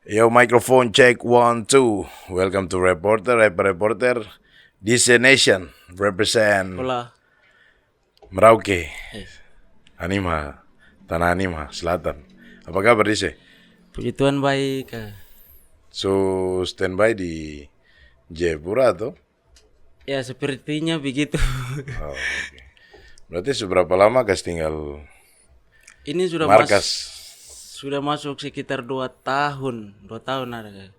Yo, microphone check 1 2. Welcome to Reporter. This nation represent Hola. Merauke, Yes. Anima, Tanah Anima, Selatan. Apa kabar Dise? Puji Tuhan baik. So standby di Jayapura atau? Ya sepertinya begitu. Oh, okay. Berarti seberapa lama kas tinggal Ini markas? sudah masuk sekitar 2 tahun. 2 tahun ada.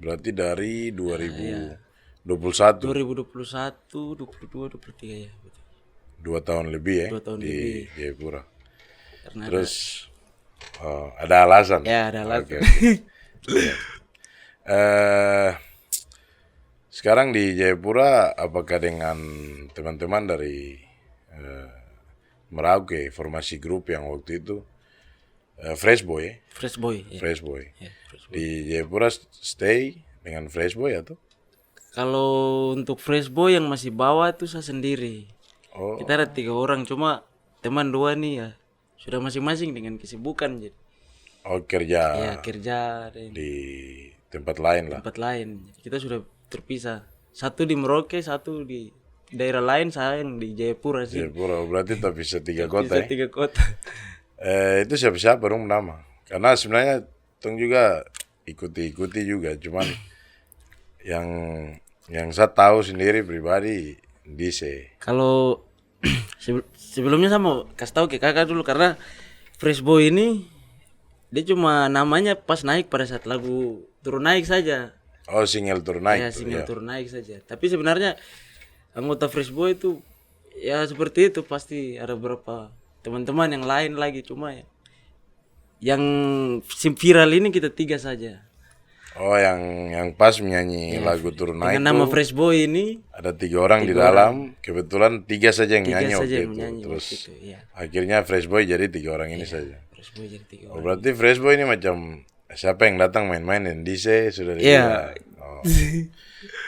Berarti dari Ya. 2021, 2021, 22, 23 ya. Betul. 2 tahun lebih ya 2 tahun di lebih. Jayapura. Karena Terus ada alasan? ada Oke, alasan. Eh, Sekarang di Jayapura, apakah dengan teman-teman dari Merauke, formasi grup yang waktu itu Fresh Boy, Fresh boy. Ya. Fresh Boy. Ya, fresh boy. Di Jayapura stay dengan Fresh Boy atau? Kalau untuk fresh boy yang masih bawa itu saya sendiri. Oh, Kita ada 3 orang, cuma teman 2 nih ya sudah masing-masing dengan kesibukan jadi. kerja Ya kerja dan di tempat lain lah. tempat lain. Kita sudah terpisah. Satu di Merauke, satu di daerah lain, saya yang di Jayapura sih. Jayapura berarti tapi setiga kota Bisa ya. 3 kota. Itu siapa-siapa dong nama? Karena sebenarnya tong juga ikuti juga, cuman yang saya tahu sendiri pribadi Dise. Kalau sebelumnya saya mau kasih tahu ke kakak dulu karena Fresh Boy ini dia cuma namanya pas naik pada saat lagu turun naik saja. Oh, single tour Ya naik tuh, single ya. turun naik saja. Tapi sebenarnya anggota Fresh Boy itu ya seperti itu, pasti ada beberapa teman-teman yang lain lagi, cuma ya yang viral ini kita 3 saja. Oh, yang pas menyanyi lagu turun naik Dengan nama tuh Fresh Boy ini ada 3 orang di dalam, kebetulan 3 saja yang 3 nyanyi saja waktu yang itu. menyanyi Terus waktu itu. Ya. akhirnya Fresh Boy jadi 3 orang ini saja. Fresh Boy jadi 3 Oh, orang. berarti Fresh Boy ini macam siapa yang datang main-main dan Dise sudah Iya. dibilang. Oh,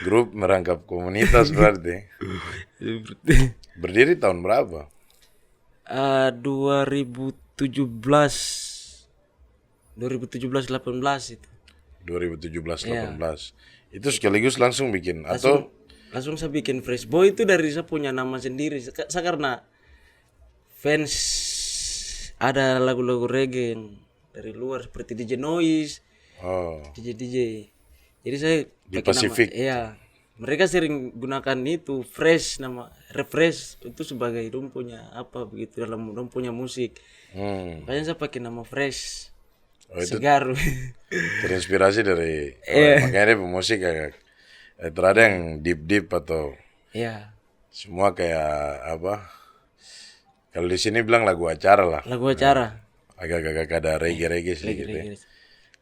grup merangkap komunitas berarti. Berdiri tahun berapa? 2018 itu. 2017-18. Itu sekaligus langsung bikin atau Langsung saya bikin Fresh Boy itu dari saya punya nama sendiri. Saya karena fans ada lagu-lagu reggae yang dari luar seperti DJ Noise, oh, DJ. Jadi saya di pakai Pasifik. nama. Iya. Mereka sering gunakan itu Fresh, nama Refresh itu sebagai dong punya apa begitu dalam dong punya musik. Makanya saya pakai nama Fresh. Oh, itu Segar. terinspirasi dari makanya dia pemusik kayak terada yang deep atau Iya. semua kayak apa? Kalau di sini bilang lagu acara lah. Lagu acara. Agak-agak ada reggae sedikit ya. Reggae.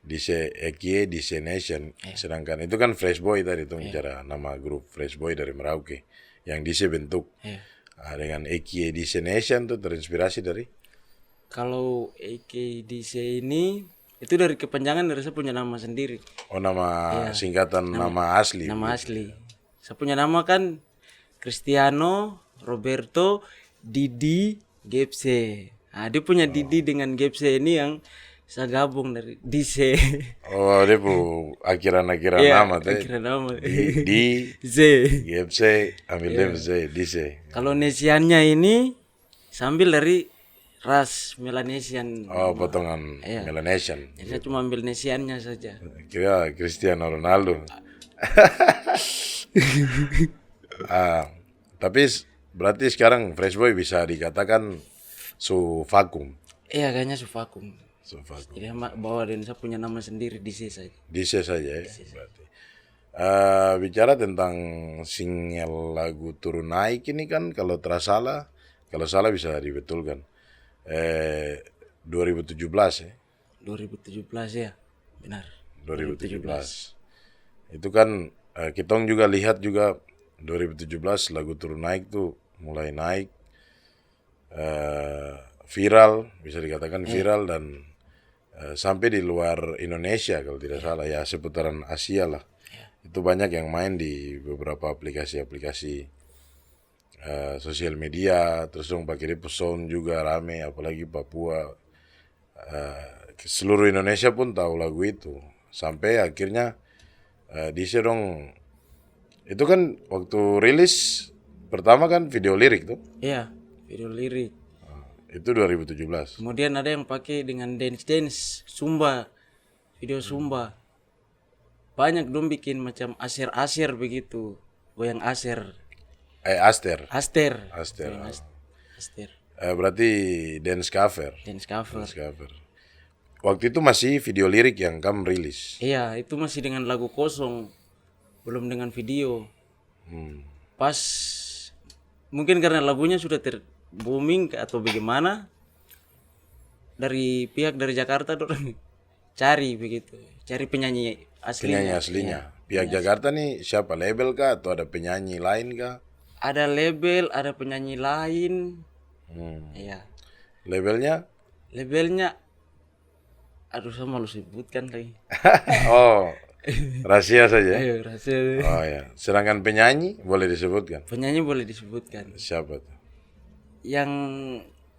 Dise Ekie, Dise Nation. Sedangkan itu kan Fresh Boy tadi tuh bicara nama grup Fresh Boy dari Merauke yang Dise bentuk. Iya. Dengan Ekie Dise Nation tuh terinspirasi dari Kalau AKDC ini itu dari kepanjangan dari saya punya nama sendiri. nama singkatan nama asli. Nama asli. Saya punya nama kan Cristiano Roberto Didi Gepse. Nah, dia punya Didi dengan Gepse ini yang saya gabung dari Dise. Oh, dia akhiran nama tuh. Kira nama. Di Z. GFC ambil dia Z, Dise. Kalau Nesiannya ini sambil dari ras Melanesian. Oh, potongan Melanesian. Jadi saya cuma ambil Nesiannya saja. Kira Cristiano Ronaldo. Tapi berarti sekarang Fresh Boy bisa dikatakan vakum. Iya kayaknya Suvakum. Vakum. Jadi bawa dan saya punya nama sendiri di sini saja. Dise saja ya. Berarti. Bicara tentang single lagu turun naik ini kan kalau salah bisa dibetulkan. 2017 ya. 2017 ya, benar. 2017. Itu kan kita juga lihat juga 2017 lagu turun naik tuh mulai naik viral, bisa dikatakan viral dan sampai di luar Indonesia kalau tidak salah ya, seputaran Asia lah. Itu banyak yang main di beberapa aplikasi-aplikasi sosial media, terus dong pakai sound juga rame, apalagi Papua. Seluruh Indonesia pun tahu lagu itu Sampai akhirnya DC dong, itu kan waktu rilis pertama kan video lirik tuh. Iya, video lirik. Itu 2017. Kemudian ada yang pakai dengan dance Sumba, video Sumba. Banyak dong bikin macam aser begitu, goyang Aster. Aster. Aster. Goyang Aster. Berarti dance cover. Dance cover. Dance cover. Waktu itu masih video lirik yang kamu rilis. Iya, itu masih dengan lagu kosong, belum dengan video. Pas mungkin karena lagunya sudah booming atau bagaimana, dari pihak dari Jakarta dorang cari begitu, cari penyanyi aslinya. Penyanyi aslinya. Pihak Jakarta nih siapa? Label kah atau ada penyanyi lain kah? Ada label, ada penyanyi lain. Iya. Labelnya, aduh saya malu sebutkan lagi. Oh, rahasia saja. Ayo rahasia. Oh ya. Sedangkan penyanyi boleh disebutkan. Penyanyi boleh disebutkan. Siapa tuh? Yang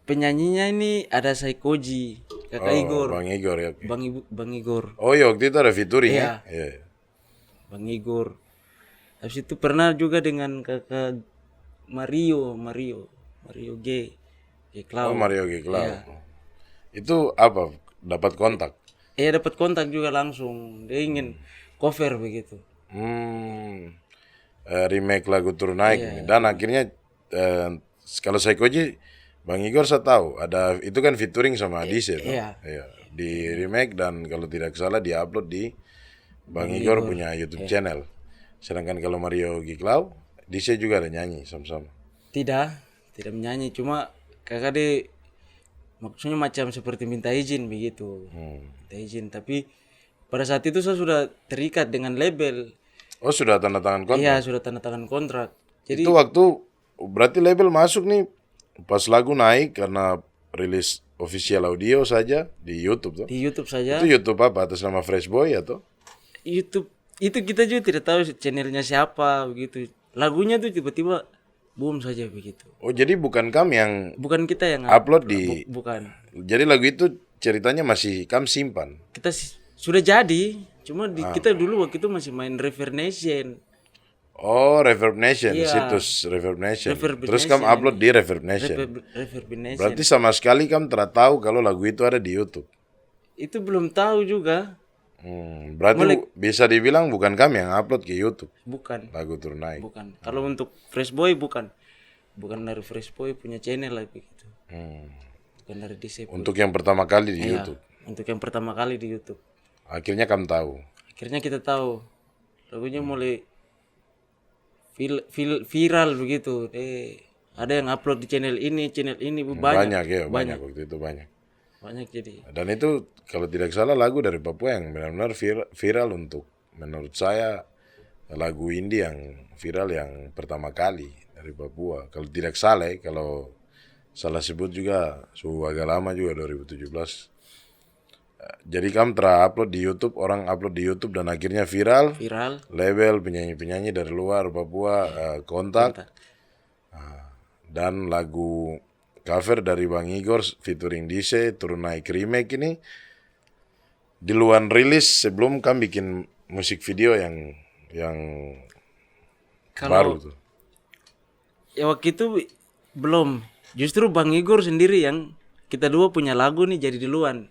penyanyinya ini ada Saikoji, kakak Igor, Bang Igor ya. Bang Igor, Oh iya, waktu itu ada featuring Iya. ya. Iya. Bang Igor. Habis itu pernah juga dengan kakak Mario G Cloud. Oh, Mario Giklau. Iya. Itu apa? Dapat kontak. Dapat kontak juga langsung. Dia ingin cover begitu. Remake lagu Turun Naik Iya. nih. Dan akhirnya kalau Saikoji, Bang Igor saya tahu ada itu kan featuring sama Adise tuh. Iya. Iya. Di remake dan kalau tidak salah diupload di Bang Igor punya YouTube channel. Sedangkan kalau Mario Giklau, Adise juga ada nyanyi sama-sama. Tidak menyanyi, cuma kakak dia maksudnya macam seperti minta izin begitu. Minta izin, tapi pada saat itu saya sudah terikat dengan label. Oh, sudah tanda tangan kontrak. Iya, sudah tanda tangan kontrak. Jadi Itu waktu berarti label masuk nih pas lagu naik karena rilis official audio saja di YouTube tuh. di YouTube saja. Itu YouTube apa? Atas nama Fresh Boy atau? YouTube itu kita juga tidak tahu channelnya siapa begitu. Lagunya tuh tiba-tiba boom saja begitu. Oh, jadi bukan kamu yang Bukan kita yang upload di. bukan. Jadi lagu itu ceritanya masih kamu simpan. Kita sudah jadi, cuma kita dulu waktu itu masih main Reverb Nation. Oh, Reverb Nation, Iya. situs Reverb Nation. Reverb Terus Nation kamu upload di Reverb Nation. Reverb Nation. Berarti sama sekali kamu tidak tahu kalau lagu itu ada di YouTube. Itu belum tahu juga. Berarti bisa dibilang bukan kami yang upload ke YouTube Bukan. lagu Turun Naik. Bukan. Kalau untuk Fresh Boy bukan. Bukan dari Fresh Boy punya channel lah begitu. Bukan dari DC. Untuk yang pertama kali di Iya, YouTube. untuk yang pertama kali di YouTube. Akhirnya kamu tahu. Akhirnya kita tahu lagunya mulai viral begitu. Ada yang upload di channel ini banyak. Banyak ya, banyak waktu itu banyak. Banyak jadi. Dan itu kalau tidak salah lagu dari Papua yang benar-benar viral untuk menurut saya lagu indie yang viral yang pertama kali dari Papua. Kalau tidak salah, kalau salah sebut juga agak lama juga 2017. Jadi kamu terupload di YouTube, orang upload di YouTube dan akhirnya viral. Label penyanyi-penyanyi dari luar Papua kontak. Dan lagu cover dari Bang Igor featuring Dise Turun Naik remake ini di luar rilis sebelum kamu bikin musik video yang baru tuh. Ya waktu itu belum. Justru Bang Igor sendiri yang kita dua punya lagu nih jadi duluan.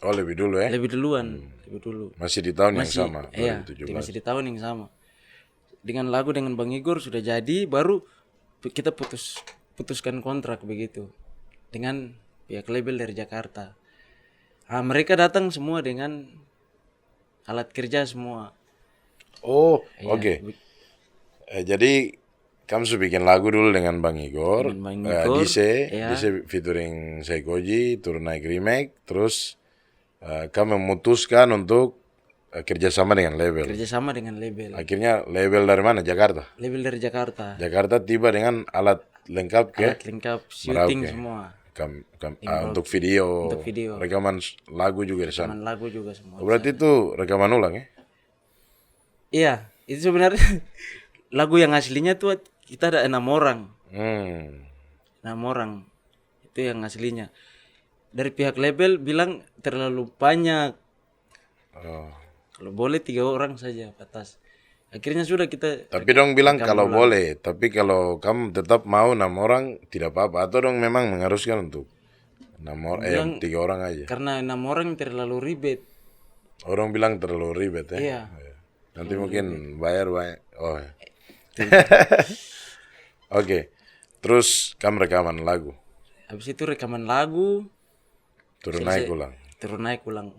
Oh, lebih dulu ya? Lebih duluan, lebih dulu. Masih di tahun yang sama, Iya, 2017. masih di tahun yang sama. Dengan lagu dengan Bang Igor sudah jadi, baru kita putuskan kontrak begitu dengan pihak label dari Jakarta. Mereka datang semua dengan alat kerja semua. Oh, oke. Jadi kamu sudah bikin lagu dulu dengan Bang Igor, Dise featuring Saikoji, Turun Naik remake, terus kamu memutuskan untuk kerjasama dengan label. Kerjasama dengan label. Akhirnya label dari mana? Jakarta. Label dari Jakarta. Jakarta tiba dengan alat lengkap ke? Alat lengkap, syuting semua. Untuk video. Untuk video. Rekaman lagu juga di sana. Rekaman lagu juga semua. Berarti itu rekaman ulang ya? Iya, itu sebenarnya lagu yang aslinya tuh kita ada 6 orang. 6 orang. Itu yang aslinya. Dari pihak label bilang terlalu banyak Kalau boleh 3 orang saja batas. Akhirnya sudah kita Tapi dong bilang rekam kalau ulang. boleh, tapi kalau kamu tetap mau 6 orang tidak apa-apa atau dong memang mengharuskan untuk 3 orang aja. Karena 6 orang terlalu ribet. Orang bilang terlalu ribet ya. Iya. Nanti mungkin bayar banyak. Oh. Ya. Oke. Terus kamu rekaman lagu, Habis itu rekaman lagu, turun naik ulang. terus naik ulang.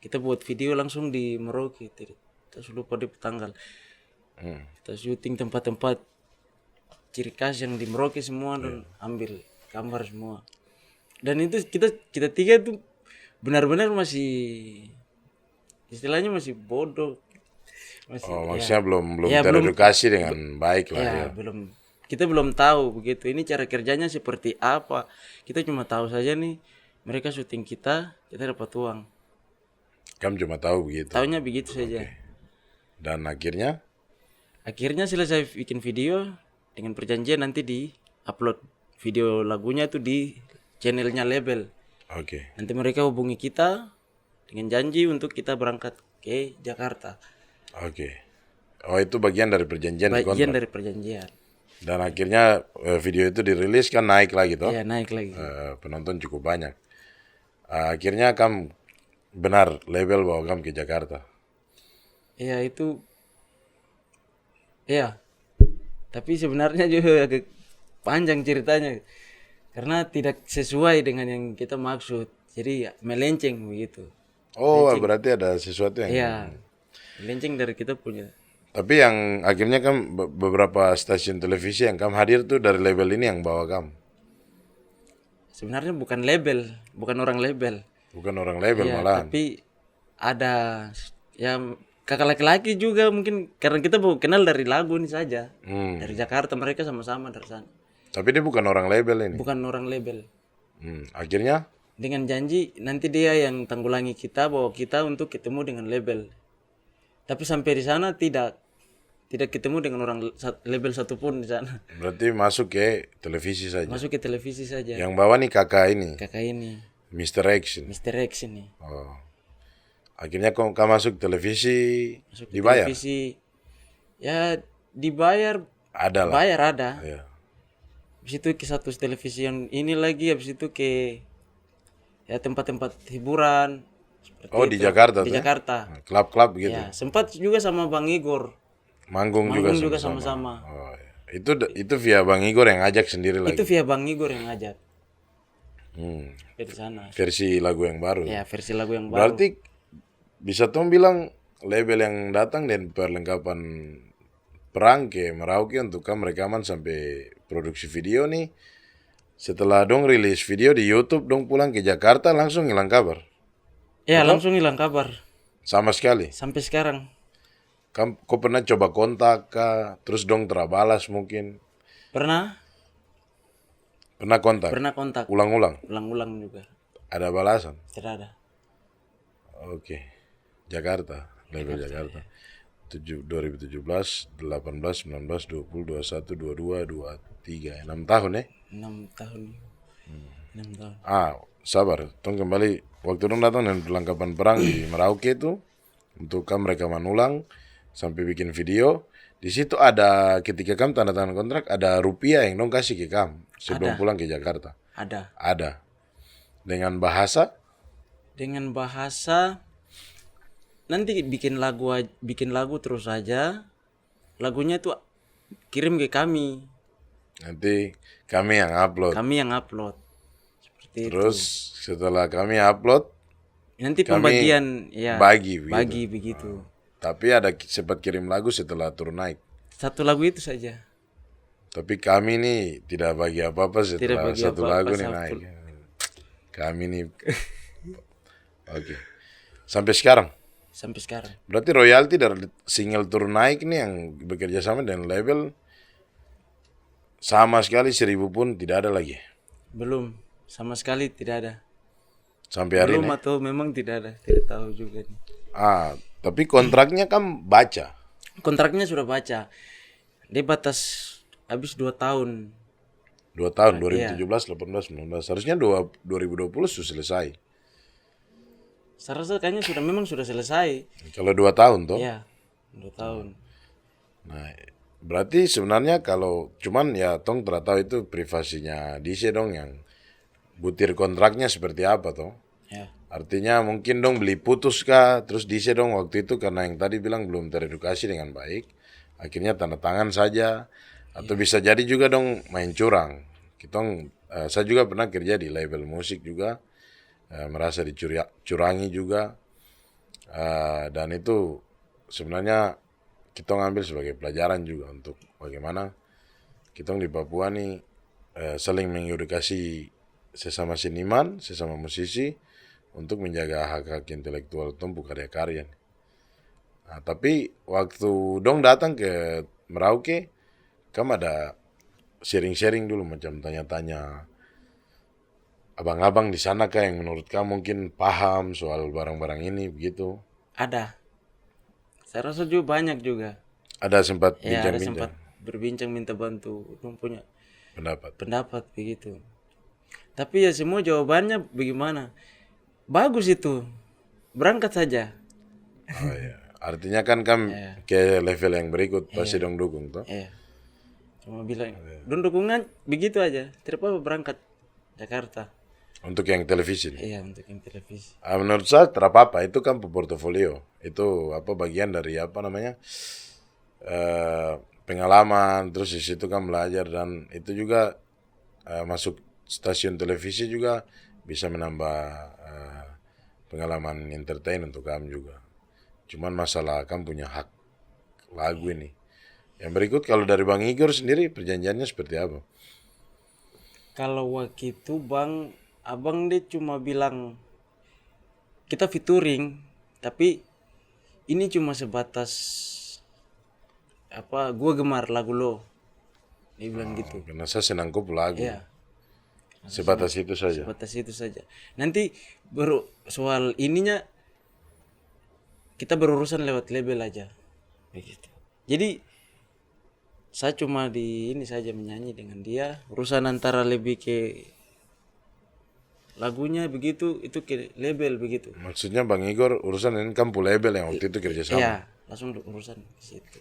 Kita buat video langsung di Merauke. Kita lupa di tanggal. Kita syuting tempat-tempat ciri khas yang di Merauke semua dan ambil gambar semua. Dan itu kita 3 tuh benar-benar masih istilahnya masih bodoh. Masih Maksudnya belum Ya, teredukasi dengan baik lah ya. ya, kita belum tahu begitu. Ini cara kerjanya seperti apa. Kita cuma tahu saja nih mereka syuting kita dapat uang. Kamu cuma tahu begitu. Taunya begitu saja. Dan akhirnya Akhirnya selesai bikin video dengan perjanjian nanti di-upload video lagunya tuh di channelnya label. oke. Nanti mereka hubungi kita dengan janji untuk kita berangkat ke Jakarta. Oke. Oh, itu bagian dari perjanjian di kontrak. Bagian dari perjanjian. Dan akhirnya video itu dirilis kan naik lagi toh. Iya, naik lagi. Penonton cukup banyak. Akhirnya kamu benar label bawa kamu ke Jakarta. Iya, itu iya. Tapi sebenarnya juga agak panjang ceritanya. Karena tidak sesuai dengan yang kita maksud. Jadi ya, melenceng begitu. Oh, berarti ada sesuatu yang. Iya. Melenceng dari kita punya. Tapi yang akhirnya kan beberapa stasiun televisi yang kamu hadir tuh dari label ini yang bawa kamu. Sebenarnya bukan label, bukan orang label. Bukan orang label Iya, malahan. tapi ada ya kakak laki-laki juga mungkin karena kita baru kenal dari lagu ini saja. Dari Jakarta mereka sama-sama dari sana. Tapi dia bukan orang label ini. Bukan orang label. Akhirnya Dengan janji nanti dia yang tanggulangi kita bawa kita untuk ketemu dengan label. Tapi sampai di sana tidak ketemu dengan orang label satupun di sana. berarti masuk ke televisi saja. Masuk ke televisi saja. Yang bawa nih kakak ini, Kakak ini, Mr. X. Mr. X ini. Oh. Akhirnya kamu masuk televisi, Masuk ke dibayar? televisi. Ya dibayar, Ada lah. bayar ada. Ya. Habis itu ke satu televisi yang ini lagi, habis itu ke ya tempat-tempat hiburan. Seperti Oh, di Jakarta Di tuh ya? Jakarta. Klub-klub gitu. Ya, sempat juga sama Bang Igor. Manggung Manggung juga juga sama-sama. sama-sama. Oh, ya. Itu via Bang Igor yang ngajak sendiri lagi. Itu via Bang Igor yang ngajak. Hmm. Dari sana. Versi lagu yang baru. Ya, versi lagu yang baru. Berarti bisa Tom bilang label yang datang dan perlengkapan perang ke Merauke untuk kamu rekaman sampai produksi video nih. Setelah dong rilis video di YouTube, dong pulang ke Jakarta langsung hilang kabar. Ya, langsung hilang kabar. Sama sekali. Sampai sekarang. Kau pernah coba kontak kah? Terus dong terabalas mungkin. Pernah Kontak? kontak. Ulang-ulang? Ulang-ulang juga. Ada balasan? Tidak ada. Oke. Jakarta. Label Jakarta. 2017, 18, 19, 20, 21, 22, 23. 6 tahun ya? 6 tahun. 6 tahun. Sabar. Tong kembali. Waktu dong datang dan perlengkapan perang di Merauke itu. Untuk kamu rekaman ulang. Sampai bikin video. Di situ ada, ketika kamu tanda tangan kontrak, ada rupiah yang dong kasih ke kamu. Sebelum pulang ke Jakarta. Ada. Dengan bahasa? Dengan bahasa nanti bikin lagu terus saja. Lagunya tuh kirim ke kami. Nanti kami yang upload. Seperti Terus setelah kami upload, nanti kami pembagian ya bagi begitu. bagi begitu. Tapi ada sempat kirim lagu setelah turun naik. Satu lagu itu saja. Tapi kami nih tidak bagi apa-apa setelah bagi satu apa-apa, lagu nih satu. naik. Kami nih. Oke. Sampai sekarang. Berarti royalti dari single turun naik nih yang bekerja sama dengan label sama sekali 1.000 pun tidak ada lagi. Belum, sama sekali tidak ada. Sampai hari Belum ini. atau memang tidak ada, tidak tahu juga nih. Tapi kontraknya kan baca. Kontraknya sudah baca. Dia batas habis 2 tahun. 2 tahun, 2017, 18, 19. Harusnya 2020 sudah selesai. Saya rasa kayaknya memang sudah selesai. Kalau 2 tahun toh. Ya, 2 tahun. Nah, berarti sebenarnya kalau cuman ya tong tidak tahu itu privasinya DC dong yang butir kontraknya seperti apa toh. Ya, Artinya mungkin dong beli putus kah, terus DC dong waktu itu karena yang tadi bilang belum teredukasi dengan baik, akhirnya tanda tangan saja, atau bisa jadi juga dong main curang. Saya juga pernah kerja di label musik juga, merasa dicurangi juga, dan itu sebenarnya kita ngambil sebagai pelajaran juga untuk bagaimana kita di Papua nih saling mengedukasi sesama seniman, sesama musisi untuk menjaga hak-hak intelektual tumbuh karya-karya. Nah, tapi waktu dong datang ke Merauke, kamu ada sharing-sharing dulu macam tanya-tanya abang-abang di sana kah yang menurut kamu mungkin paham soal barang-barang ini begitu. ada. Saya rasa juga banyak juga. Ada sempat Ya, ada bincang-bincang sempat berbincang minta bantu, punya pendapat. pendapat begitu. Tapi ya semua jawabannya bagaimana? Bagus itu. Berangkat saja. Oh, iya. Artinya kan ke level yang berikut pasti dong dukung toh. Ya. Cuma bilang, "Don dukungan begitu aja. Tidak apa-apa berangkat Jakarta." Untuk yang televisi. Iya, untuk yang televisi. Menurut saya tidak apa-apa, itu kan portofolio. Itu apa bagian dari apa namanya pengalaman, terus di situ kan belajar dan itu juga masuk stasiun televisi juga bisa menambah pengalaman entertain untuk kamu juga. Cuman masalah kamu punya hak lagu ini. Yang berikut kalau dari Bang Igor sendiri perjanjiannya seperti apa? Kalau waktu itu abang dia cuma bilang kita featuring, tapi ini cuma sebatas apa? Gua gemar lagu lo. Dia bilang gitu. Karena saya senang kop lagu. Iya. Sebatas itu saja. Sebatas itu saja. Nanti baru soal ininya kita berurusan lewat label aja. Begitu. Jadi saya cuma di ini saja menyanyi dengan dia. Urusan antara lebih ke lagunya begitu itu ke label begitu. Maksudnya Bang Igor urusan ini kan label yang waktu itu kerjasama. Iya, langsung urusan ke situ.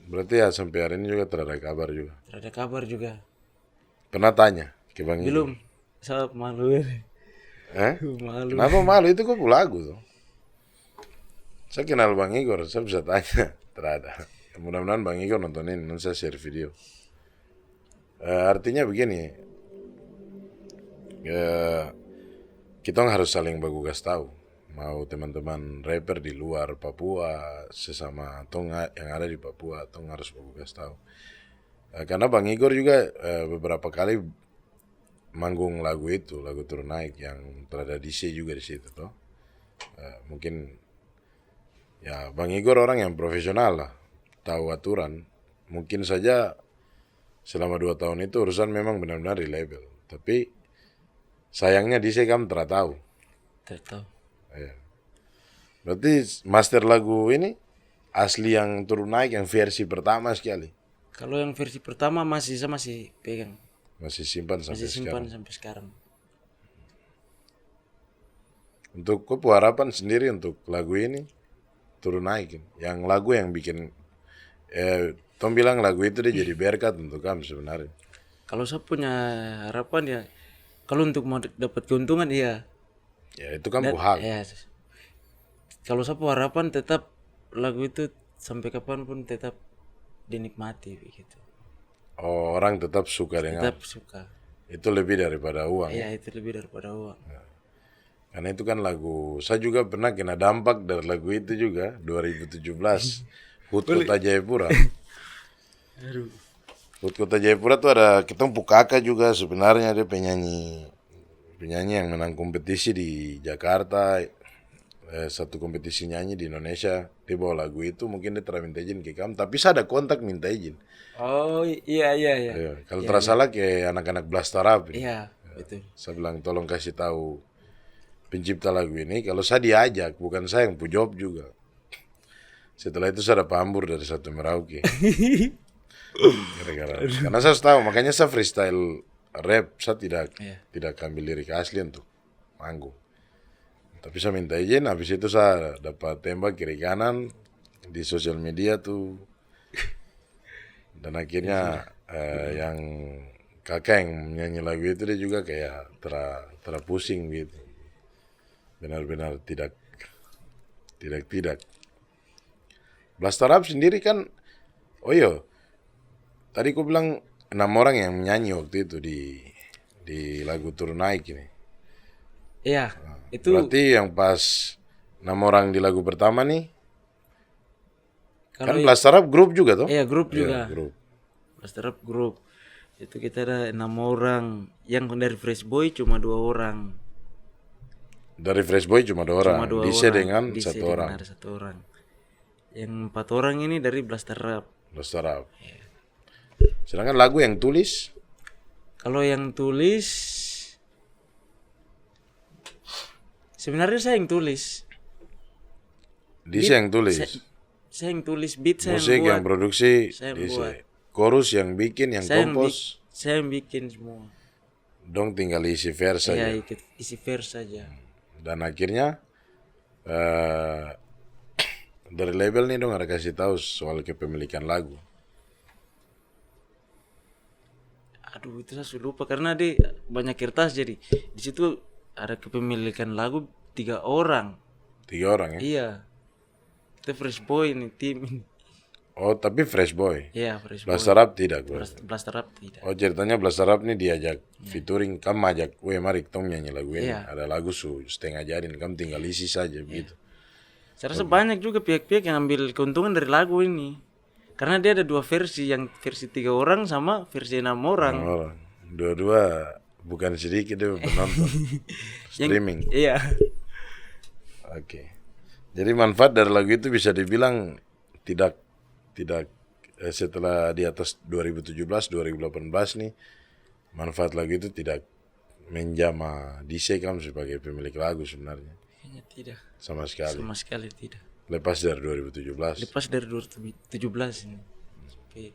Berarti ya sampai hari ini juga tidak ada kabar juga. Tidak ada kabar juga. Pernah tanya ke Bang Igor? Belum. Saya malu. Malu. Kenapa malu? Itu kok lagu tuh. Saya kenal Bang Igor, saya bisa tanya. Terada. Mudah-mudahan Bang Igor nontonin, nanti saya share video. Artinya begini, kita harus saling bagus tahu. Mau teman-teman rapper di luar Papua, sesama tong yang ada di Papua, tong harus bagus tahu. Karena Bang Igor juga beberapa kali manggung lagu itu, lagu Turun Naik yang terada DC juga di situ toh. Mungkin ya Bang Igor orang yang profesional lah, tahu aturan. Mungkin saja selama 2 tahun itu urusan memang benar-benar di label. Tapi sayangnya DC kamu tidak tahu. Tidak tahu. Ya. Berarti master lagu ini asli yang Turun Naik yang versi pertama sekali. Kalau yang versi pertama saya masih pegang. Masih simpan sampai Masih simpan sekarang. sampai sekarang. Untuk kau harapan sendiri untuk lagu ini Turun Naik, yang lagu yang bikin Tom bilang lagu itu dia jadi berkat untuk kamu sebenarnya. Kalau saya punya harapan ya, kalau untuk mau dapat keuntungan iya. Ya itu kan hak. Ya, kalau saya punya harapan tetap lagu itu sampai kapanpun tetap dinikmati begitu. Oh, orang tetap suka dengan. Tetap suka. Itu lebih daripada uang. Iya, itu lebih daripada uang. Karena itu kan lagu, saya juga pernah kena dampak dari lagu itu juga 2017. Hut Kota Jayapura. Hut Kota Jayapura tuh ada kita Pukaka juga sebenarnya dia penyanyi yang menang kompetisi di Jakarta, satu kompetisi nyanyi di Indonesia. Dia bawa lagu itu, mungkin dia telah minta izin ke kamu, tapi saya ada kontak minta izin. Oh iya. Ya, kalau tidak salah ke anak-anak Blastarab. Iya, betul. Saya bilang tolong kasih tahu pencipta lagu ini, kalau saya diajak, bukan saya yang job juga. Setelah itu saya dapat hambur dari satu Merauke. Karena saya tahu, makanya saya freestyle rap, saya tidak ambil lirik asli untuk manggung. Tapi saya minta izin, habis itu saya dapat tembak kiri kanan di sosial media tuh. Dan akhirnya yang kakak yang nyanyi lagu itu dia juga kayak terpusing gitu. Benar-benar tidak. Blaster Up sendiri kan, oh iya, tadi aku bilang 6 orang yang menyanyi waktu itu di lagu Turun Naik ini. Iya, itu Berarti yang pas 6 orang di lagu pertama nih, kan kalau Blaster Up grup juga toh? iya grup Iya, juga. grup. Blaster Up grup. Itu kita ada 6 orang. Yang dari Fresh Boy cuma 2 orang. Dari Fresh Boy cuma 2 orang, Cuma 2 Dise orang. dengan Dise 1 dengan orang. ada 1 orang. Yang 4 orang ini dari Blaster Up. Blaster Up. Sedangkan lagu yang tulis, Kalau yang tulis sebenarnya saya yang tulis. Dise yang tulis. Saya yang tulis beat, saya Musik yang yang buat. produksi Saya yang Dise. buat. Chorus yang bikin, yang kompos, Saya yang bikin semua. dong tinggal isi verse Ya saja. ikut isi verse saja. Dan akhirnya dari label nih dong ada kasih tahu soal kepemilikan lagu. Aduh itu saya sudah lupa karena di banyak kertas jadi di situ ada kepemilikan lagu 3 orang. 3 orang ya. Iya. Kita Fresh Boy ini tim ini. Oh tapi Fresh Boy. Iya Fresh Boy. Blaster Up tidak bro. Blaster Up tidak. Oh ceritanya Blaster Up nih diajak featuring, kamu ajak, weh mari kita nyanyi lagu ini. Iya. Ada lagu setengah jadi, kamu tinggal isi saja begitu. Saya rasa banyak juga pihak-pihak yang ambil keuntungan dari lagu ini. Karena dia ada 2 versi, yang versi 3 orang sama versi 6 orang. Orang dua-dua bukan sedikit deh penonton streaming. Iya. Oke. Jadi manfaat dari lagu itu bisa dibilang tidak setelah di atas 2017 2018 nih, manfaat lagu itu tidak menjama Dise kamu sebagai pemilik lagu sebenarnya. Kayaknya tidak. Sama sekali. Sama sekali tidak. Lepas dari 2017. Lepas dari 2017 ini sampai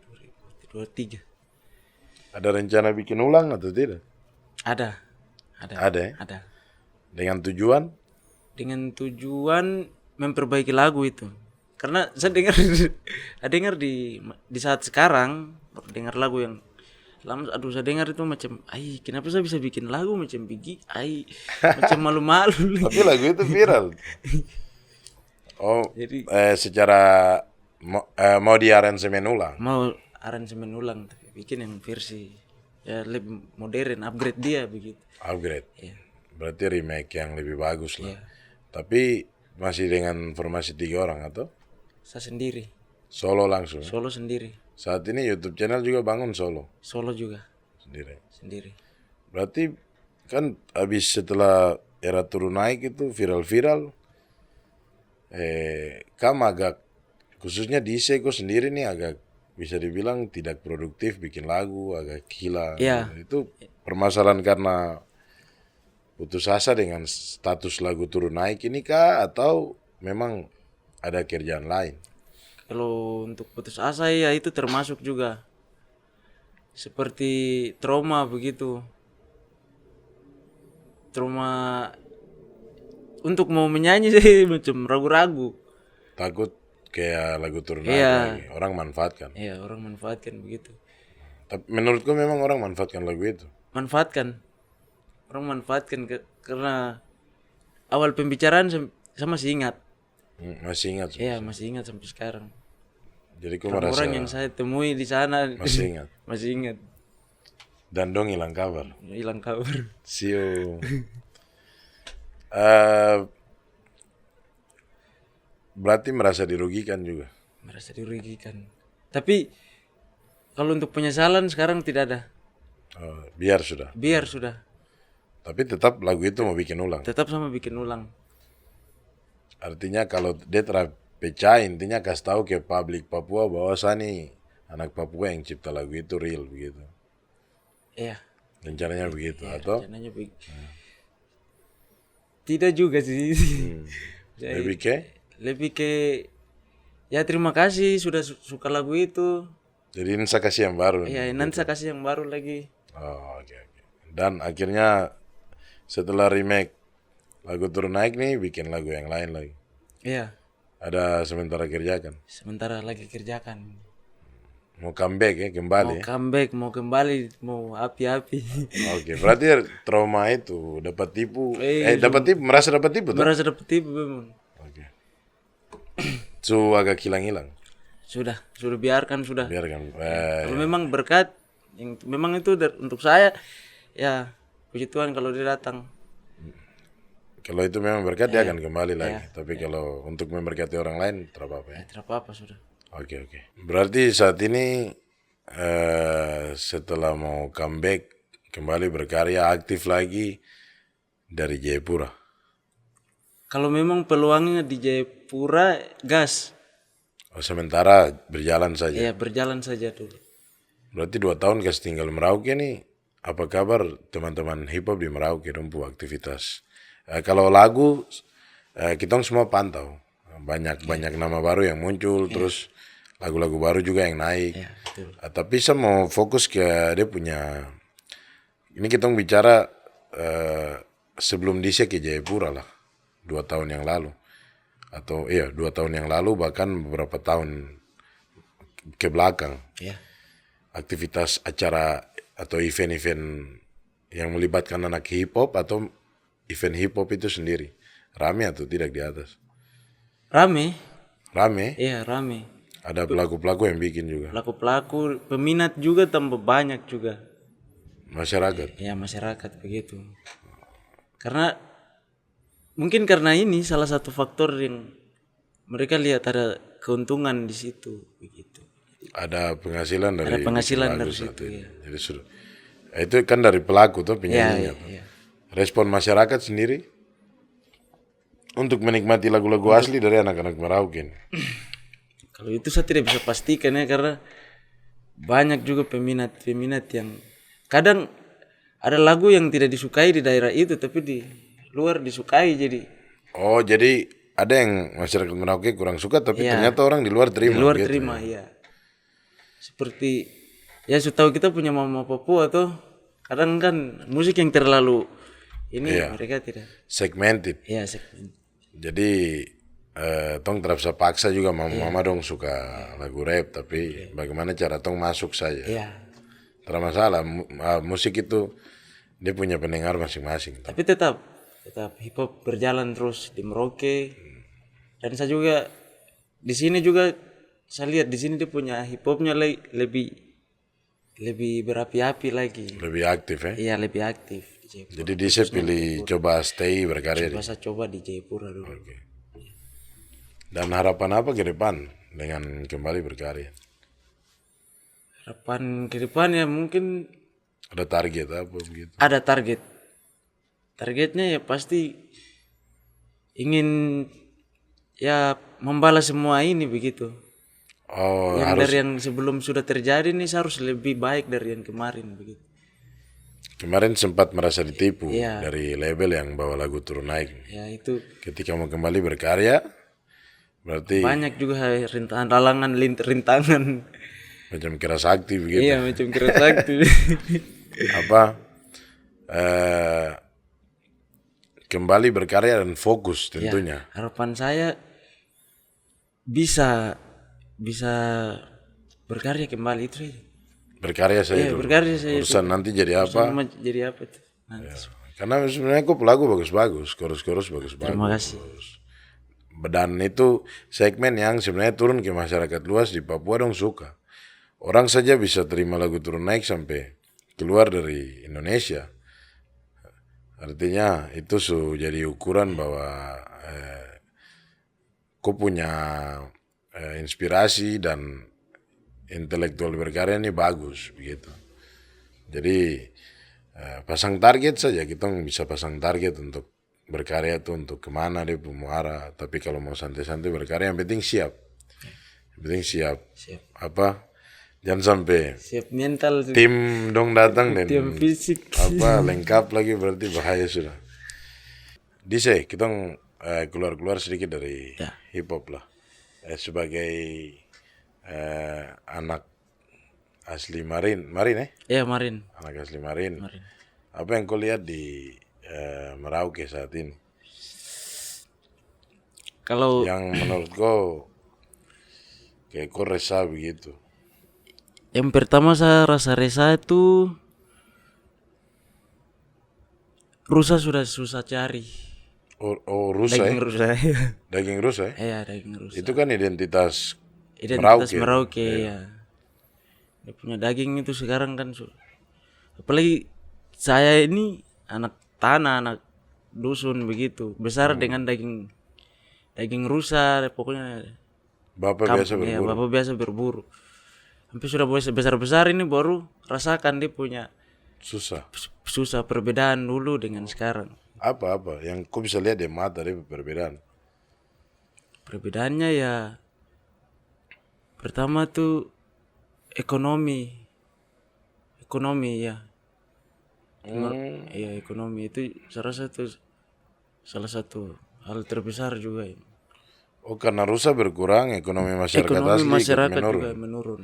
2023. Ada rencana bikin ulang atau tidak? Ada. Ada ya? Ada. Dengan tujuan? Dengan tujuan memperbaiki lagu itu. Karena saya dengar di saat sekarang dengar lagu yang lama, aduh saya dengar itu macam, kenapa saya bisa bikin lagu macam begini, macam malu-malu. Tapi lagu itu viral. Oh, Jadi secara mau di aransemen ulang. mau aransemen ulang tapi bikin yang versi ya lebih modern, upgrade dia begitu. Upgrade. Iya. Berarti remake yang lebih bagus lah. Iya. Tapi masih dengan formasi 3 orang atau Saya sendiri, solo langsung? solo sendiri, Saat ini YouTube channel juga bangun solo solo juga sendiri. sendiri. Berarti kan habis setelah era Turun Naik itu viral-viral, kamu agak, khususnya Dise kok sendiri nih agak bisa dibilang tidak produktif bikin lagu, agak gila. Iya. Itu permasalahan karena putus asa dengan status lagu Turun Naik ini kah, atau memang ada kerjaan lain? Kalau untuk putus asa ya itu termasuk juga seperti trauma begitu. Trauma untuk mau menyanyi sih macam ragu-ragu. Takut kayak lagu Turun Naik Iya. lagi, orang manfaatkan. Iya, orang manfaatkan begitu. Tapi menurutku memang orang manfaatkan lagu itu. Manfaatkan. Orang manfaatkan karena awal pembicaraan saya masih ingat. Masih ingat? Iya, masih ingat sampai sekarang. Jadi kau merasa Orang yang saya temui di sana masih ingat? masih ingat. Dan dong hilang kabar. Hilang kabar. Siu. Berarti merasa dirugikan juga. Merasa dirugikan. Tapi kalau untuk penyesalan sekarang tidak ada. Biar sudah. Biar sudah. Tapi tetap lagu itu mau bikin ulang. Tetap sama bikin ulang. Artinya kalau dia terpecah, intinya kasih tahu ke publik Papua bahwa saya nih anak Papua yang cipta lagu itu real begitu. Iya. Rencananya begitu atau Rencananya tidak juga sih. Jadi, lebih ke lebih ke ya terima kasih sudah suka lagu itu. jadi ini saya kasih yang baru. Ya nanti saya kasih yang baru lagi. Oh, oke. Dan akhirnya setelah remake lagu turun naik nih bikin lagu yang lain lagi. Iya, Ada sementara kerjakan. sementara lagi kerjakan. Mau comeback ya, kembali Mau ya. comeback, mau kembali, mau api-api. Oke, berarti trauma itu dapat tipu, dapat tipu, merasa dapat tipu tuh. Merasa dapet tipu memang. Oke. So agak hilang-hilang. Sudah biarkan sudah. Biarkan. Kalau memang berkat, yang memang itu untuk saya, ya puji Tuhan kalau dia datang. Kalau itu memang berkat dia akan kembali lagi. Tapi kalau untuk memberkati orang lain, tidak apa-apa ya. Tidak apa-apa sudah. Oke. Berarti saat ini setelah mau comeback, kembali berkarya aktif lagi dari Jayapura. Kalau memang peluangnya di Jayapura, gas. Oh, sementara berjalan saja. Ya berjalan saja dulu. Berarti 2 tahun kasih tinggal Merauke nih. Apa kabar teman-teman hip hop di Merauke dompu aktivitas? Kalau lagu kita semua pantau. Banyak nama baru yang muncul, terus lagu-lagu baru juga yang naik. Ya, betul. Tapi saya mau fokus ke dia punya. Ini kita bicara sebelum dia ke Jayapura lah, 2 tahun yang lalu. Atau 2 tahun yang lalu bahkan beberapa tahun ke belakang. Ya. Aktivitas acara atau event-event yang melibatkan anak hip hop atau event hip hop itu sendiri rame atau tidak di atas? Rame. Rame. Rame. Ada pelaku-pelaku yang bikin juga. Pelaku-pelaku, peminat juga tambah banyak juga. Masyarakat. Ya masyarakat begitu. Mungkin karena ini salah satu faktor yang mereka lihat ada keuntungan di situ begitu. Ada penghasilan dari Ada penghasilan lagu dari saat situ ini. ya. Jadi sudah. Itu kan dari pelaku tuh penyanyinya. Ya. Respon masyarakat sendiri untuk menikmati lagu-lagu asli dari anak-anak Merauke. Kalau itu saya tidak bisa pastikan ya karena banyak juga peminat yang kadang ada lagu yang tidak disukai di daerah itu tapi di luar disukai jadi. Oh, jadi ada yang masyarakat Merauke kurang suka tapi ternyata orang di luar terima. Di luar gitu. terima ya. Seperti ya setahu kita punya Mama Papua tuh kadang kan musik yang terlalu ini mereka tidak. Segmented. Ya segmen. Jadi tong terpaksa paksa juga mama dong suka lagu rap tapi bagaimana cara tong masuk saja. Ya. Tidak masalah musik itu dia punya pendengar masing-masing. Tapi tetap hip hop berjalan terus di Merauke. Dan saya juga di sini juga saya lihat di sini dia punya hip hopnya lebih berapi-api lagi. Lebih aktif ya. Iya lebih aktif di Jayapura. Jadi dia pilih coba stay berkarya. Saya coba di Jayapura dulu. Oke. Dan harapan apa ke depan dengan kembali berkarya? Harapan ke depan ya mungkin Ada target apa begitu? ada target. Targetnya ya pasti ingin ya membalas semua ini begitu. Oh, Yang dari yang sebelum sudah terjadi nih saya harus lebih baik dari yang kemarin begitu. kemarin sempat merasa ditipu dari label yang bawa lagu turun naik. Ya itu Ketika mau kembali berkarya, berarti banyak juga rintangan. macam keras sakti begitu. Iya macam keras sakti. Apa kembali berkarya dan fokus tentunya. Harapan saya bisa berkarya kembali itu saja. Berkarya saja dulu. Berkarya saya Urusan nanti jadi apa? jadi apa tuh nanti. Karena sebenarnya kok lagu bagus-bagus, chorus-chorus bagus-bagus. Terima kasih. Dan itu segmen yang sebenarnya turun ke masyarakat luas di Papua dong suka. Orang saja bisa terima lagu turun naik sampai keluar dari Indonesia. Artinya itu jadi ukuran bahwa kau punya inspirasi dan intelektual berkarya ini bagus begitu. Jadi pasang target saja, kita bisa pasang target untuk berkarya itu untuk kemana dia pemuara. Tapi kalau mau santai-santai berkarya yang penting siap. Yang penting siap. Apa? Jangan sampai Siap mental sih. tim dong datang dan Tim fisik. apa lengkap lagi berarti bahaya sudah. Dise, kita keluar sedikit dari hip hop lah. Sebagai anak asli Marin Ya Marin. anak asli Marin. Apa yang kau lihat di Merauke saat ini? Kalau yang menurut kau kayak kau resah begitu? yang pertama saya rasa resah itu rusa sudah susah cari. Oh rusa Daging rusa. daging rusa Iya, daging rusa. itu kan identitas Identitas Merauke. Merauke ya. Dia punya daging itu sekarang kan apalagi saya ini anak tanah, anak dusun begitu. Besar dengan daging rusa pokoknya Bapak biasa kampung ya, berburu. bapak biasa berburu. Sampai sudah besar-besar ini baru rasakan dia punya Susah. susah perbedaan dulu dengan sekarang. Apa yang kau bisa lihat di mata dari perbedaan? Perbedaannya ya pertama tuh ekonomi ya. Iya, ekonomi itu saya rasa itu salah satu hal terbesar juga ya. Oh karena rusa berkurang, ekonomi masyarakat Ekonomi asli ikut masyarakat menurun. juga menurun.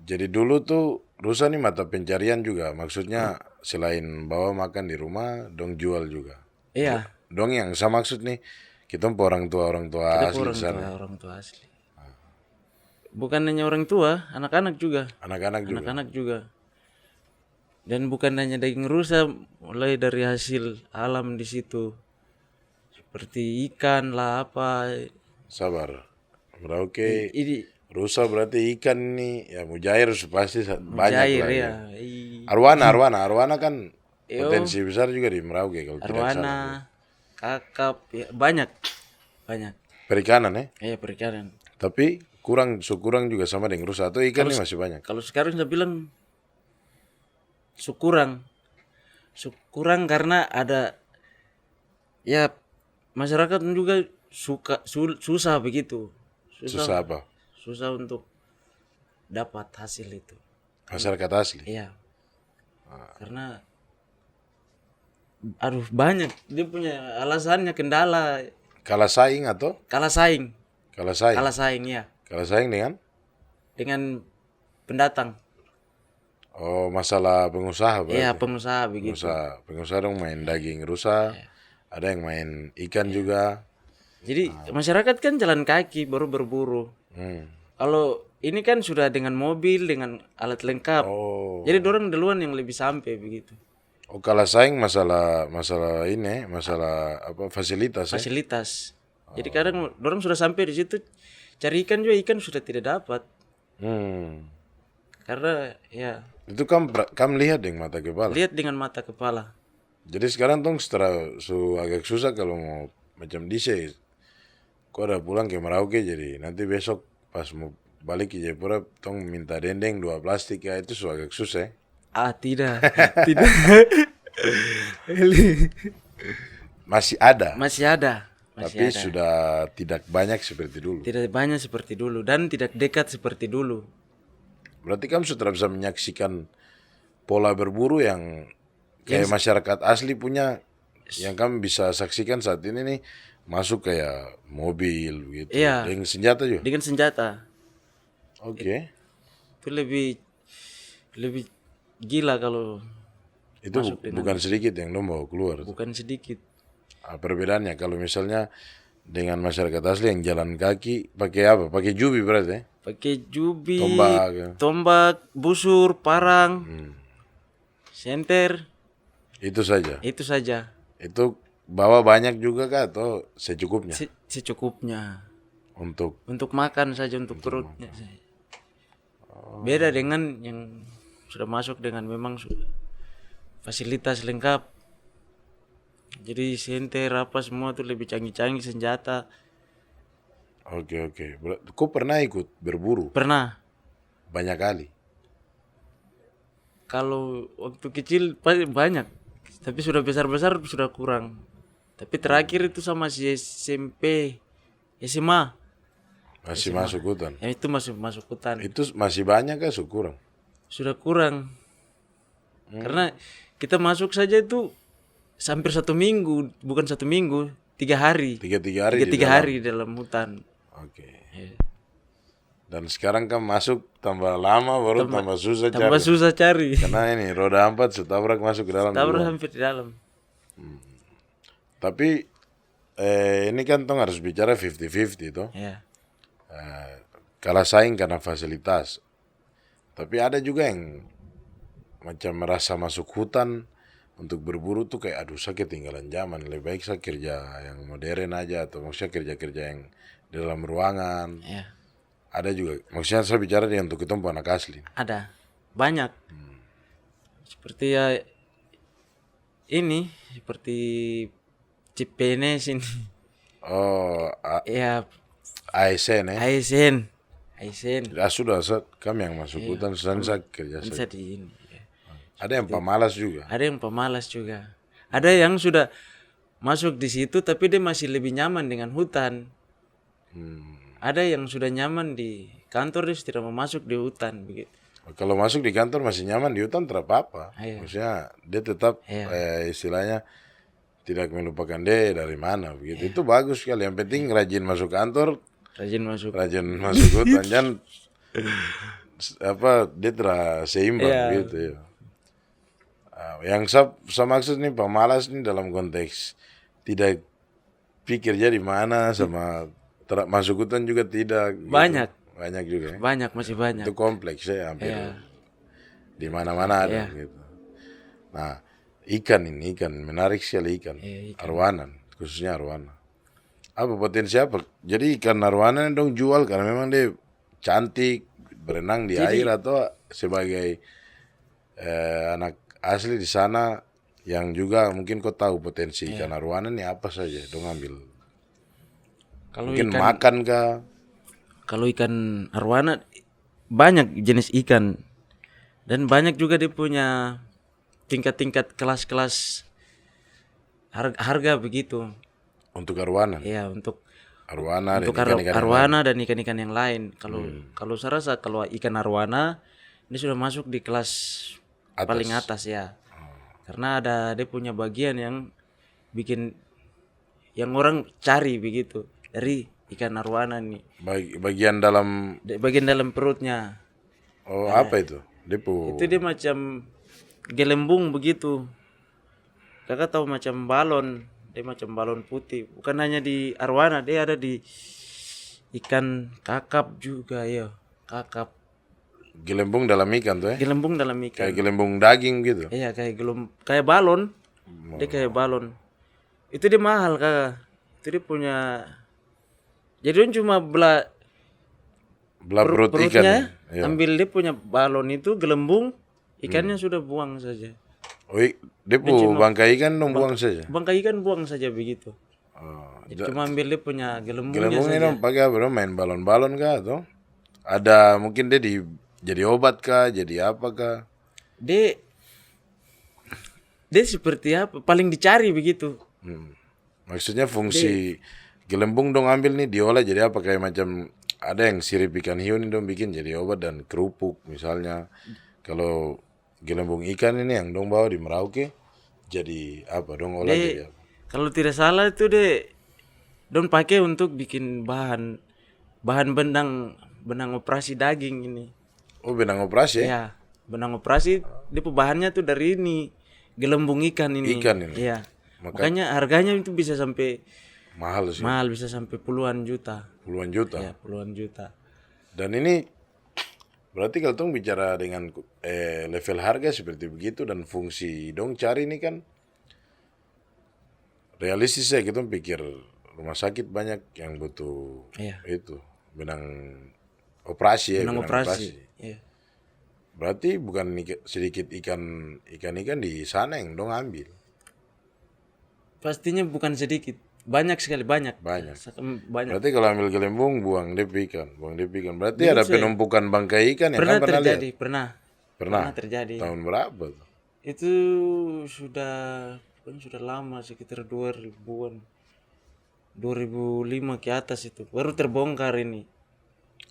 Jadi dulu tuh rusa nih mata pencarian juga. Maksudnya selain bawa makan di rumah, dong jual juga. Iya, Dong yang saya maksud nih, kita orang tua kita asli sana. orang tua asli. Bukan hanya orang tua, anak-anak juga. Anak-anak juga. Anak-anak juga. Dan bukan hanya daging rusa, mulai dari hasil alam di situ. Seperti ikan lah apa. Sabar. Merauke, Ini rusa berarti ikan nih, ya mujair pasti banyak cair lah ya. ya. Arwana kan potensi besar juga di Merauke kalau tidak salah. Arwana, kakap, ya, banyak. Perikanan ya. Iya, perikanan. Tapi kurang juga sama dengan rusa atau ikan ini masih banyak. Kalau sekarang saya bilang syukurang karena ada ya masyarakat juga susah begitu. Susah apa? Susah untuk dapat hasil itu. Masyarakat asli. Iya. Karena banyak dia punya alasannya kendala Kalah saing atau? kalah saing Kalah saing. ya Kalah saing dengan pendatang. Oh masalah pengusaha berarti. Iya, pengusaha begitu. Pengusaha dong main daging rusa. Ada yang main ikan juga. Jadi masyarakat kan jalan kaki baru berburu. Kalau ini kan sudah dengan mobil, dengan alat lengkap. Oh. Jadi dorang duluan yang lebih sampai begitu. Oh kalah saing masalah ini, masalah apa fasilitas ya? Fasilitas. Jadi kadang dorang sudah sampai di situ cari ikan juga ikan sudah tidak dapat. Karena ya Itu kamu lihat dengan mata kepala. lihat dengan mata kepala. Jadi sekarang tong setelah agak susah kalau mau macam DC. Kau udah pulang ke Merauke jadi nanti besok pas mau balik ke Jayapura tong minta dendeng 2 plastik ya itu agak susah. Tidak. Tidak. Masih ada. Masih ada. Tapi sudah tidak banyak seperti dulu. Tidak banyak seperti dulu dan tidak dekat seperti dulu. Berarti kamu sudah bisa menyaksikan pola berburu yang kayak masyarakat asli punya, yang kamu bisa saksikan saat ini nih masuk kayak mobil gitu, Iya. dengan senjata juga. Dengan senjata. Oke. Itu lebih gila kalau Itu bukan sedikit yang dong bawa keluar. bukan sedikit. Perbedaannya kalau misalnya dengan masyarakat asli yang jalan kaki pakai apa? Pakai jubi berarti ya? Pakai jubi, Tombak. busur, parang, senter, Itu saja. itu saja. Itu bawa banyak juga kah atau secukupnya? Secukupnya. Untuk Untuk makan saja, untuk perutnya saja. Beda dengan yang sudah masuk dengan memang sudah fasilitas lengkap. Jadi senter apa semua tuh lebih canggih-canggih senjata. Oke. Kau pernah ikut berburu? Pernah. Banyak kali. Kalau waktu kecil banyak, tapi sudah besar-besar sudah kurang. Tapi terakhir itu sama si SMP, SMA. Masih masuk hutan. Ya itu masuk hutan. Itu masih banyak kah kurang? Sudah kurang. Karena kita masuk saja itu hampir 1 minggu, bukan 1 minggu, 3 hari. 3 hari. Tiga hari dalam hutan. Oke. Dan sekarang kan masuk tambah lama baru tambah susah cari. Tambah susah cari. Karena ini roda 4 setabrak masuk ke dalam. Tabrak hampir di dalam. Tapi ini kan tong harus bicara 50-50 toh. Ya. Kalah saing karena fasilitas. Tapi ada juga yang macam merasa masuk hutan untuk berburu tuh kayak aduh saya ketinggalan zaman, lebih baik saya kerja yang modern aja atau maksudnya kerja-kerja yang di dalam ruangan. Ya. Ada juga, maksudnya saya bicara dengan untuk ketemu anak asli. Ada banyak. Seperti ya ini seperti Cipenes ini. Oh, Ya, ASN ya. ASN. Ya sudah, kami yang masuk hutan, saya kerja Bisa saja. di ini. Ya. Ada yang pemalas juga. Ada yang pemalas juga. Ada yang sudah masuk di situ tapi dia masih lebih nyaman dengan hutan. Ada yang sudah nyaman di kantor, dia tidak mau masuk di hutan begitu. Kalau masuk di kantor masih nyaman, di hutan tidak apa-apa. Iya. Maksudnya dia tetap istilahnya tidak melupakan dia dari mana begitu. Itu bagus sekali. Yang penting rajin masuk kantor, Rajin masuk. rajin masuk hutan, jangan dia seimbang gitu ya. Yang saya maksud nih pemalas nih dalam konteks tidak pikir jadi mana sama masuk hutan juga tidak. Gitu. Banyak juga. Ya. Banyak, masih banyak. Itu kompleks ya hampir di mana-mana ada gitu. Nah, ikan menarik sekali ikan. Arwana, khususnya arwana. Apa potensi apa? Jadi ikan arwana dong jual karena memang dia cantik, berenang di air atau sebagai anak asli di sana yang juga mungkin kau tahu potensi ikan arwana ini apa saja dong ambil. Kalau Mungkin makan kah? Kalau ikan arwana banyak jenis ikan dan banyak juga dia punya tingkat-tingkat kelas-kelas harga begitu. Untuk arwana. Iya, untuk Arwana dan arwana dan ikan-ikan yang lain. Kalau saya rasa kalau ikan arwana ini sudah masuk di kelas paling atas ya. Karena dia punya bagian yang bikin yang orang cari begitu dari ikan arwana nih. Bagian dalam Perutnya. Oh, apa itu? Depo. Itu dia macam gelembung begitu. Kakak tahu macam balon, dia macam balon putih. Bukan hanya di arwana, dia ada di ikan kakap juga ya. Kakap. Gelembung dalam ikan tuh ya? Gelembung dalam ikan. Kayak gelembung daging gitu. Iya, kayak balon. Dia kayak balon. Itu dia mahal kakak. Itu dia punya. Jadi dia cuma belah perut perutnya, ikan. Ya. ambil dia punya balon itu gelembung, ikannya sudah buang saja. Oh, depo bangkai ikan dong buang saja. Bangkai ikan buang saja begitu. Oh, Jadi cuma ambil dia punya gelembungnya gelembung ini saja. dong pakai apa dong? Main balon-balon kah atau ada mungkin dia jadi obat kah, jadi apa kah? Dia seperti apa? Paling dicari begitu. Maksudnya fungsi gelembung dong ambil nih diolah jadi apa kayak macam ada yang sirip ikan hiu nih dong bikin jadi obat dan kerupuk misalnya. Kalau gelembung ikan ini yang dong bawa di Merauke jadi apa dong olah jadi apa? Kalau tidak salah itu dong pakai untuk bikin bahan benang operasi daging ini. Oh, benang operasi ya? Ya, benang operasi dia bahannya tuh dari ini gelembung ikan ini. Iya. Makanya harganya itu bisa sampai mahal sih. Mahal, bisa sampai puluhan juta. Puluhan juta. Ya, puluhan juta. Dan ini berarti kalau tong bicara dengan level harga seperti begitu dan fungsi dong cari ini kan realistis ya kita pikir rumah sakit banyak yang butuh itu benang operasi ya. Benang operasi. Iya. Berarti bukan sedikit ikan di sana yang dong ambil. Pastinya bukan sedikit. Banyak sekali, banyak. Berarti kalau ambil gelembung buang dia ikan. Berarti ada penumpukan bangkai ikan yang pernah pernah terjadi, lihat? Pernah terjadi. Tahun berapa tuh? Itu sudah lama, sekitar 2000-an. 2005 ke atas itu. Baru terbongkar ini.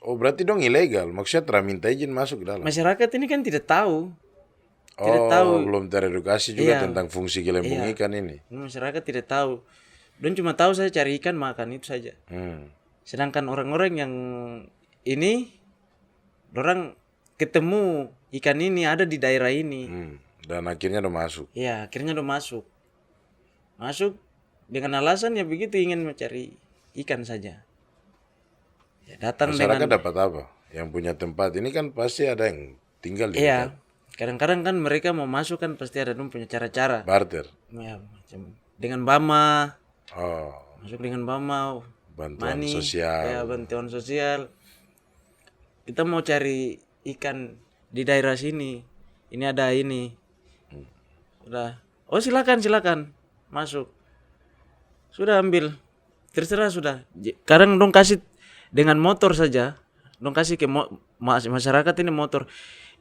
Oh, berarti dong ilegal. Maksudnya telah minta izin masuk ke dalam. Masyarakat ini kan tidak tahu. Belum teredukasi juga tentang fungsi gelembung ikan ini. Masyarakat tidak tahu. Dan cuma tahu saya cari ikan makan itu saja. Sedangkan orang-orang yang ini, orang ketemu ikan ini ada di daerah ini. Dan akhirnya udah masuk. Iya, akhirnya udah masuk. dengan alasan ya begitu ingin mencari ikan saja. Ya, datang Masyarakat dengan dapat apa? Yang punya tempat ini kan pasti ada yang tinggal di dekat. iya, kadang-kadang kan mereka mau masuk kan pasti ada dong punya cara-cara. Barter. Ya, macam dengan Bama, Oh, masuk dengan Bama, bantuan money, sosial. ya bantuan sosial. Kita mau cari ikan di daerah sini. Ini ada ini. Udah. Oh silakan masuk. Sudah ambil. Terserah sudah. Kadang dong kasih dengan motor saja. Dong kasih ke masyarakat ini motor.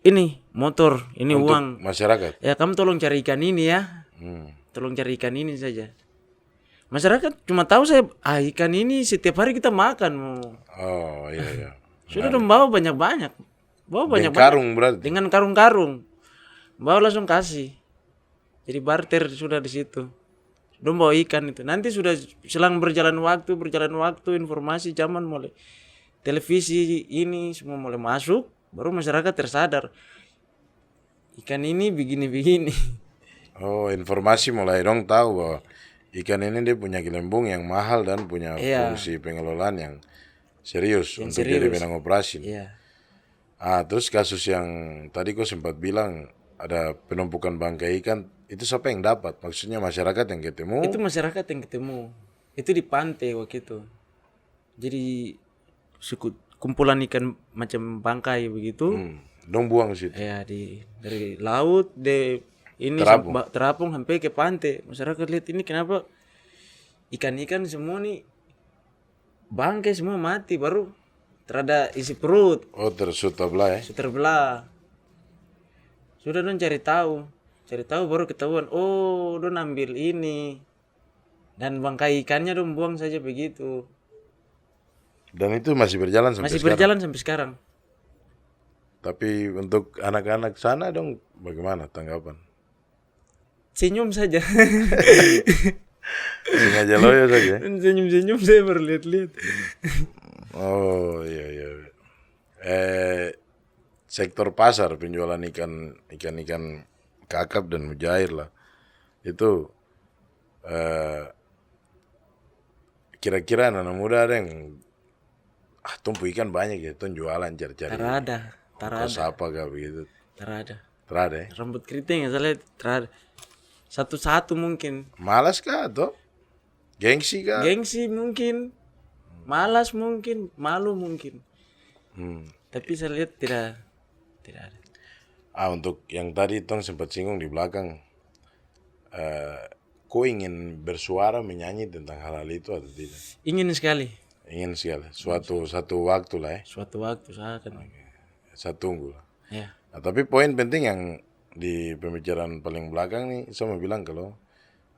Ini motor, ini Untuk uang. masyarakat. Ya kamu tolong cari ikan ini ya. Hmm. Tolong cari ikan ini saja. Masyarakat cuma tahu saya ikan ini setiap hari kita makan. Oh iya iya. Sudah dong bawa banyak-banyak. Bawa Dengan banyak-banyak. karung berarti. Dengan karung-karung. Bawa langsung kasih. Jadi barter sudah di situ. Dong bawa ikan itu. Nanti sudah selang berjalan waktu informasi zaman mulai televisi ini semua mulai masuk, baru masyarakat tersadar ikan ini begini-begini. Oh, informasi mulai dong tahu bahwa ikan ini dia punya gelembung yang mahal dan punya Iya. fungsi pengelolaan yang serius untuk serius. jadi benang operasi. Iya. Terus kasus yang tadi kau sempat bilang ada penumpukan bangkai ikan, itu siapa yang dapat? Maksudnya masyarakat yang ketemu? Itu masyarakat yang ketemu. Itu di pantai waktu itu. Jadi kumpulan ikan macam bangkai begitu. Dong buang situ. Ya dari laut ini terapung sampai ke pantai. Masyarakat lihat ini kenapa ikan-ikan semua nih bangkai semua mati baru terada isi perut. Oh, terbelah ya. Terbelah. Sudah dong cari tahu baru ketahuan. Oh, dong ambil ini dan bangkai ikannya dong buang saja begitu. Dan itu masih berjalan sampai Masih sekarang. berjalan sampai sekarang. Tapi untuk anak-anak sana dong bagaimana tanggapan? Senyum saja. Sengaja loyo saja. Senyum-senyum saya baru lihat-lihat. Oh iya iya. Sektor pasar penjualan ikan kakap dan mujair lah. Itu kira-kira anak muda ada yang tumpu ikan banyak ya, tuh jualan cari-cari. Terada. Apa gak begitu? Terada. Terada ya? Rambut keriting ya saya lihat terada. Satu-satu mungkin. Malas kah atau gengsi kah? Gengsi mungkin. Malas mungkin, malu mungkin. Tapi saya lihat tidak ada. Untuk yang tadi Tong sempat singgung di belakang, kau ingin bersuara menyanyi tentang hal-hal itu atau tidak? Ingin sekali. Ingin sekali. Satu waktu lah ya. Suatu waktu saya akan. Saya tunggu lah. Ya. Nah, tapi poin penting yang di pembicaraan paling belakang nih, saya mau bilang kalau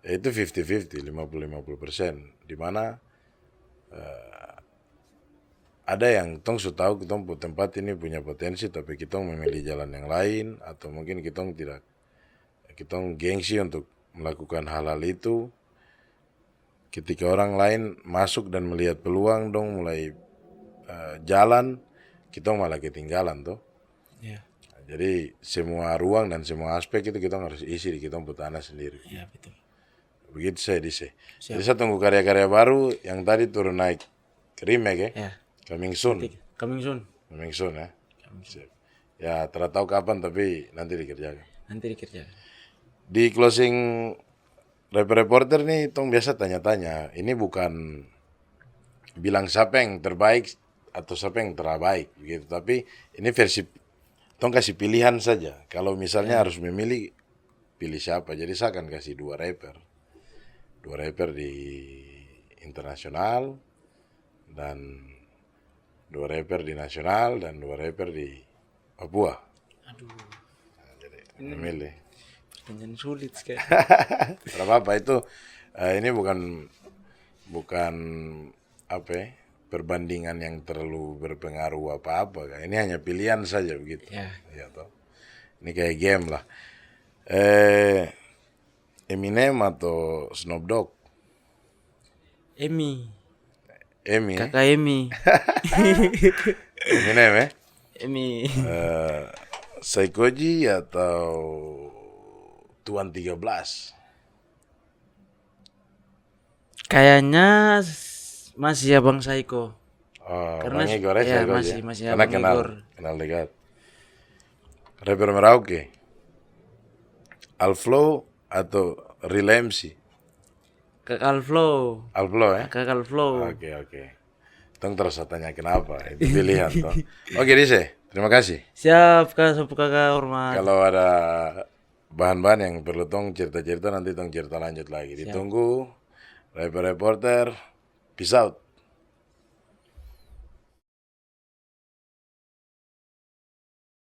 itu 50-50, 50-50%. Di mana ada yang Tong sudah tahu kita tempat ini punya potensi, tapi kita memilih jalan yang lain, atau mungkin kita gengsi untuk melakukan hal-hal itu. Ketika orang lain masuk dan melihat peluang dong mulai jalan, kita malah ketinggalan tuh. Ya. Jadi semua ruang dan semua aspek itu kita harus isi di kita tanah sendiri. Ya betul. Begitu saya dice. Jadi saya tunggu karya-karya baru yang tadi turun naik remake ya. Ya. Coming soon. Coming soon. Coming soon ya. Siap. Ya tidak tahu kapan tapi nanti dikerjakan. Nanti dikerjakan. Di closing reporter nih Tong biasa tanya-tanya. Ini bukan bilang siapa yang terbaik atau siapa yang terbaik gitu, tapi ini versi Tong kasih pilihan saja. Kalau misalnya harus memilih, pilih siapa. Jadi saya akan kasih dua rapper di internasional dan dua rapper di nasional dan dua rapper di Papua. Aduh. Nah, jadi memilih. Pertanyaan sulit sekali. Tidak apa-apa itu. Ini bukan apa ya, perbandingan yang terlalu berpengaruh apa-apa. Ini hanya pilihan saja begitu. Ya. Ya toh. Ini kayak game lah. Eminem atau Snoop Dogg? Emi. Ya? Kakak Emi. Eminem ya? Emi. Saikoji atau Tuan 13? Kayaknya masih Abang Saiko. Oh, Karena Bang Igor ya, Saiko masih Karena Abang kenal, Igor. kenal dekat. Rapper Merauke, Alflow atau Real MC? Kakak Flow. Alflow ya? Kakak Flow. Oke. Tong terus saya tanya kenapa, itu pilihan toh. Oke Dise, terima kasih. Siap Kak, sopo Kakak hormat. Kalau ada bahan-bahan yang perlu tong cerita-cerita nanti tong cerita lanjut lagi. Ditunggu. Rapper Reporter, peace out.